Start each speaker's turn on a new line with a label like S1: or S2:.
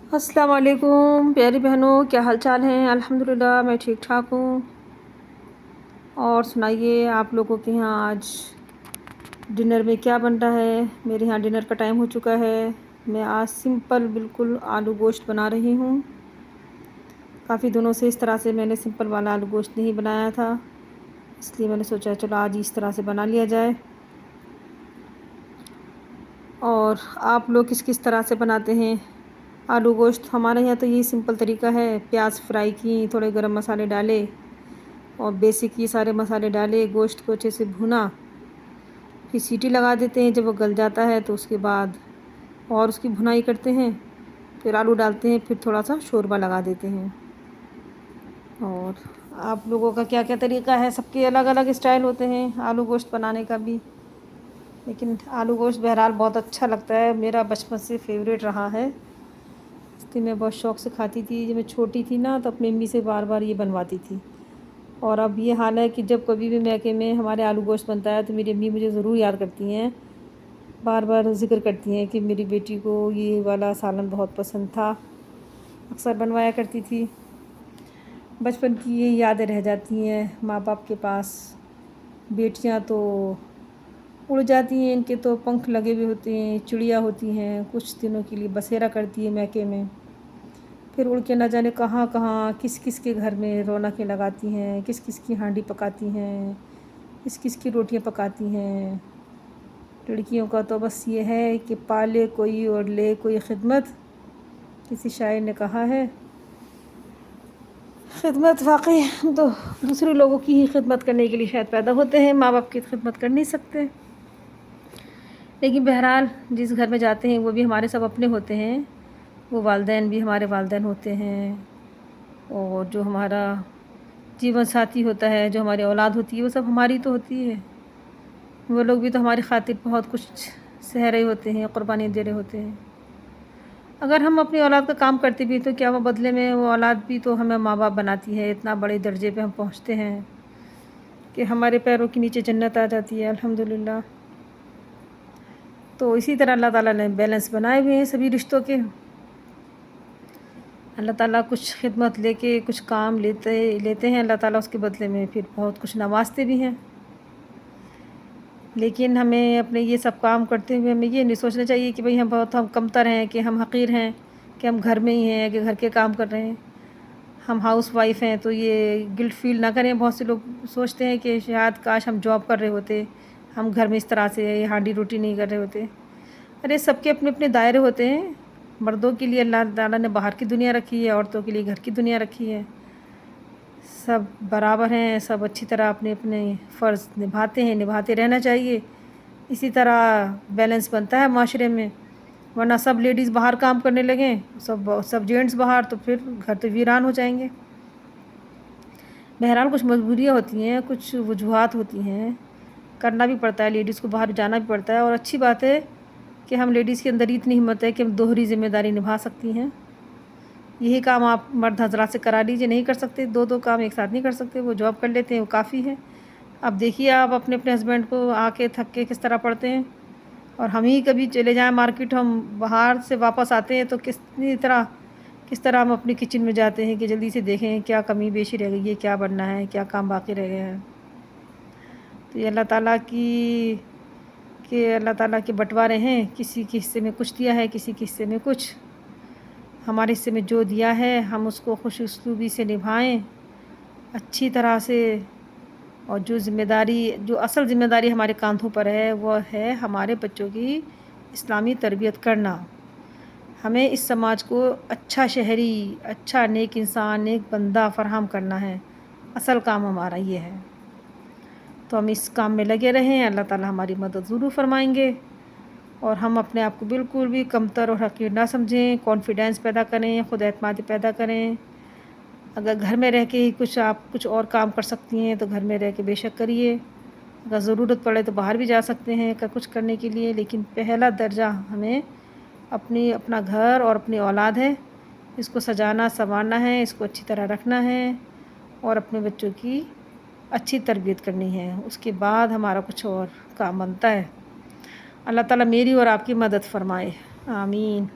S1: अस्सलाम वालेकुम प्यारी बहनों, क्या हाल चाल हैं। अल्हम्दुलिल्लाह मैं ठीक ठाक हूँ। और सुनाइए आप लोगों के यहाँ आज डिनर में क्या बन रहा है। मेरे यहाँ डिनर का टाइम हो चुका है। मैं आज सिंपल बिल्कुल आलू गोश्त बना रही हूँ। काफ़ी दिनों से इस तरह से मैंने सिंपल वाला आलू गोश्त नहीं बनाया था, इसलिए मैंने सोचा चलो आज इस तरह से बना लिया जाए। और आप लोग किस किस तरह से बनाते हैं आलू गोश्त। हमारे यहाँ तो यही सिंपल तरीका है, प्याज फ्राई की, थोड़े गरम मसाले डाले और बेसिक ये सारे मसाले डाले, गोश्त को अच्छे से भुना, फिर सीटी लगा देते हैं। जब वो गल जाता है तो उसके बाद और उसकी भुनाई करते हैं, फिर आलू डालते हैं, फिर थोड़ा सा शोरबा लगा देते हैं। और आप लोगों का क्या क्या तरीका है, सबके अलग अलग स्टाइल होते हैं आलू गोश्त बनाने का भी। लेकिन आलू गोश्त बहरहाल बहुत अच्छा लगता है, मेरा बचपन से फेवरेट रहा है। इसलिए मैं बहुत शौक़ से खाती थी। जब मैं छोटी थी ना तो अपनी मम्मी से बार बार ये बनवाती थी। और अब ये हाल है कि जब कभी भी मैके में हमारे आलू गोश्त बनता है तो मेरी अम्मी मुझे ज़रूर याद करती हैं, बार बार ज़िक्र करती हैं कि मेरी बेटी को ये वाला सालन बहुत पसंद था, अक्सर बनवाया करती थी। बचपन की ये यादें रह जाती हैं माँ बाप के पास। बेटियाँ तो उड़ जाती हैं, इनके तो पंख लगे हुए होते हैं, चिड़िया होती हैं, कुछ दिनों के लिए बसेरा करती है मैके में, फिर उड़ के न जाने कहाँ कहाँ किस किस के घर में रौनकें लगाती हैं, किस किस की हांडी पकाती हैं, किस किस की रोटियां पकाती हैं। लड़कियों का तो बस ये है कि पाले कोई और ले कोई खिदमत। किसी शायर ने कहा है, खिदमत वाकई हम तो दूसरे लोगों की ही खिदमत करने के लिए शायद पैदा होते हैं, माँ बाप की खिदमत कर नहीं सकते। लेकिन बहरहाल जिस घर में जाते हैं वो भी हमारे सब अपने होते हैं, वो वालिदैन भी हमारे वालिदैन होते हैं। और जो हमारा जीवन साथी होता है, जो हमारी औलाद होती है, वो सब हमारी तो होती है। वो लोग भी तो हमारी खातिर बहुत कुछ सह रहे होते हैं, क़ुरबानी दे रहे होते हैं। अगर हम अपनी औलाद का काम करते भी तो क्या वो बदले में वो औलाद भी तो हमें माँ बाप बनाती है। इतना बड़े दर्जे पे हम पहुँचते हैं कि हमारे पैरों के नीचे जन्नत आ जाती है, अल्हम्दुलिल्लाह। तो इसी तरह अल्लाह ताला ने बैलेंस बनाए हुए हैं सभी रिश्तों के। अल्लाह ताला कुछ खिदमत लेके कुछ काम लेते हैं अल्लाह ताला, उसके बदले में फिर बहुत कुछ नवाजते भी हैं। लेकिन हमें अपने ये सब काम करते हुए हमें ये नहीं सोचना चाहिए कि भाई हम कमतर हैं, कि हम हक़ीर हैं, कि हम घर में ही हैं, कि घर के काम कर रहे हैं, हम हाउस वाइफ हैं, तो ये गिल्ट फील ना करें। बहुत से लोग सोचते हैं कि शायद काश हम जॉब कर रहे होते, हम घर में इस तरह से हांडी रोटी नहीं कर रहे होते। अरे सबके अपने अपने दायरे होते हैं। मर्दों के लिए अल्लाह ताला ने बाहर की दुनिया रखी है, औरतों के लिए घर की दुनिया रखी है। सब बराबर हैं, सब अच्छी तरह अपने अपने फ़र्ज़ निभाते हैं, निभाते रहना चाहिए। इसी तरह बैलेंस बनता है माशरे में। वरना सब लेडीज़ बाहर काम करने लगें, सब जेंट्स बाहर, तो फिर घर तो वीरान हो जाएंगे। बहरहाल कुछ मजबूरियाँ होती हैं, कुछ वजूहात होती हैं, करना भी पड़ता है, लेडीज़ को बाहर जाना भी पड़ता है। और अच्छी बात है कि हम लेडीज़ के अंदर इतनी हिम्मत है कि हम दोहरी ज़िम्मेदारी निभा सकती हैं। यही काम आप मर्द हज़रात से करा लीजिए, नहीं कर सकते, दो दो काम एक साथ नहीं कर सकते, वो जॉब कर लेते हैं, वो काफ़ी है। अब देखिए आप अपने अपने हस्बैंड को आके थक के किस तरह पड़ते हैं। और हम ही कभी चले जाएं मार्केट, हम बाहर से वापस आते हैं तो किस तरह हम अपनी किचन में जाते हैं कि जल्दी से देखें क्या कमी बेशी रह गई है, क्या बनना है, क्या काम बाकी रह गया है। तो ये अल्लाह ताला के बंटवारे हैं, किसी के हिस्से में कुछ दिया है, किसी के हिस्से में कुछ। हमारे हिस्से में जो दिया है हम उसको खुश उसलूबी से निभाएं, अच्छी तरह से। और जो असल ज़िम्मेदारी हमारे कांधों पर है वो है हमारे बच्चों की इस्लामी तरबियत करना। हमें इस समाज को अच्छा शहरी, अच्छा नेक इंसान, नेक बंदा फ़राहम करना है। असल काम हमारा ये है, तो हम इस काम में लगे रहें, अल्लाह ताला हमारी मदद ज़रूर फरमाएंगे। और हम अपने आप को बिल्कुल भी कमतर और हक़ीर ना समझें, कॉन्फिडेंस पैदा करें, ख़ुद एतमादी पैदा करें। अगर घर में रह के ही आप कुछ और काम कर सकती हैं तो घर में रह के बेशक करिए। अगर ज़रूरत पड़े तो बाहर भी जा सकते हैं कुछ करने के लिए। लेकिन पहला दर्जा हमें अपना घर और अपनी औलाद है, इसको सजाना संवारना है, इसको अच्छी तरह रखना है और अपने बच्चों की अच्छी तरबियत करनी है। उसके बाद हमारा कुछ और काम बनता है। अल्लाह ताला मेरी और आपकी मदद फ़रमाए, आमीन।